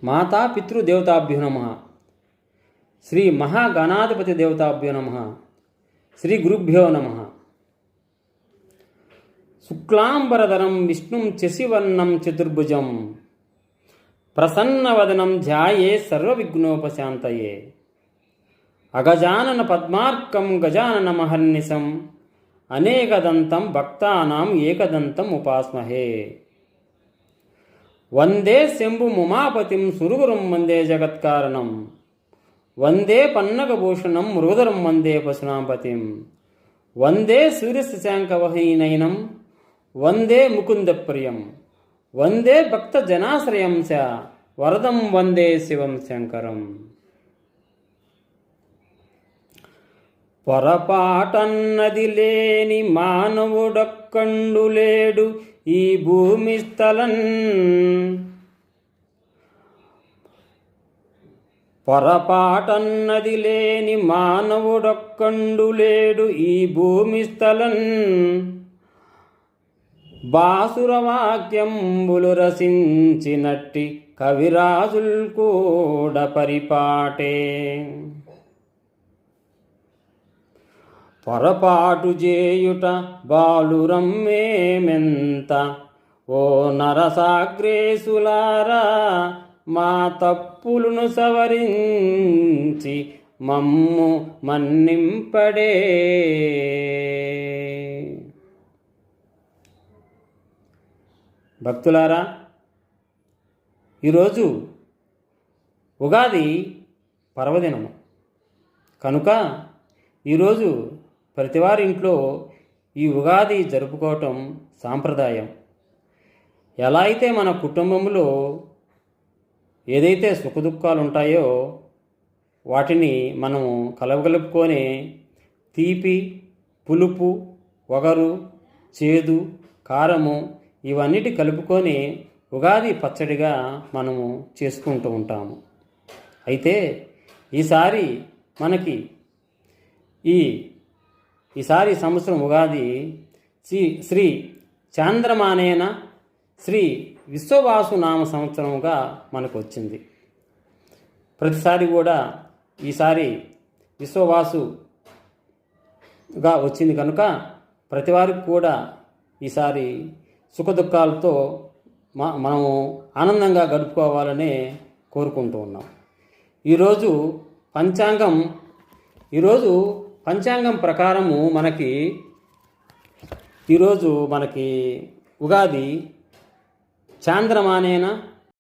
మాతా పితృదేవతాభ్యో నమః. శ్రీ మహాగణాధిపతి దేవతాభ్యో నమః. శ్రీ గురుభ్యో నమః. శుక్లాంబరధరం విష్ణుం శశివర్ణం చతుర్భుజం ప్రసన్నవదనం ధ్యాయే సర్వవిఘ్నోపశాంతయే. అగజానన పద్మార్కం గజానన మహర్నిశం అనేకదంతం భక్తానాం ఏకదంతం ఉపాస్మహే. వందే శంభు ఉమాపతిం సురగురం వందే జగత్కారణం వందే పన్నగభూషణం మృగధరం వందే పశునాంపతిం వందే సూర్యశశాంకవహీనైనం వందే ముకుందప్రియం వందే భక్తజనాశ్రయం చ వరదం వందే శివం శంకరం. పొరపాటన్నది లేని మానవుడొక్కండు లేడు ఈ భూమి స్థలం. పొరపాటన్నది లేని మానవుడొక్కండు లేడు ఈ భూమి స్థలం. బాసురవాక్యంబులు రసించినట్టి కవిరాజుల్ కూడా పరిపాటే. పొరపాటు చేయుట బాలురమ్మేమెంత ఓ నరసాగ్రేసులారా మా తప్పులను సవరించి మమ్ము మన్నింపడే. భక్తులారా, ఈరోజు ఉగాది పర్వదినము కనుక ఈరోజు ప్రతివారి ఇంట్లో ఈ ఉగాది జరుపుకోవటం సాంప్రదాయం. ఎలా అయితే మన కుటుంబంలో ఏదైతే సుఖదుఖాలు ఉంటాయో వాటిని మనం కలగలుపుకొని తీపి, పులుపు, వగరు, చేదు, కారము ఇవన్నిటి కలుపుకొని ఉగాది పచ్చడిగా మనము చేసుకుంటూ ఉంటాము. అయితే ఈసారి మనకి ఈసారి సంవత్సరం ఉగాది శ్రీ చాంద్రమానేన శ్రీ విశ్వవాసు నామ సంవత్సరముగా మనకు వచ్చింది. ప్రతిసారి కూడా ఈసారి విశ్వవాసుగా వచ్చింది కనుక ప్రతివారికి కూడా ఈసారి సుఖదుఖాలతో మనము ఆనందంగా గడుపుకోవాలని కోరుకుంటూ ఉన్నాం. ఈరోజు పంచాంగం ప్రకారము మనకి ఉగాది చాంద్రమానేన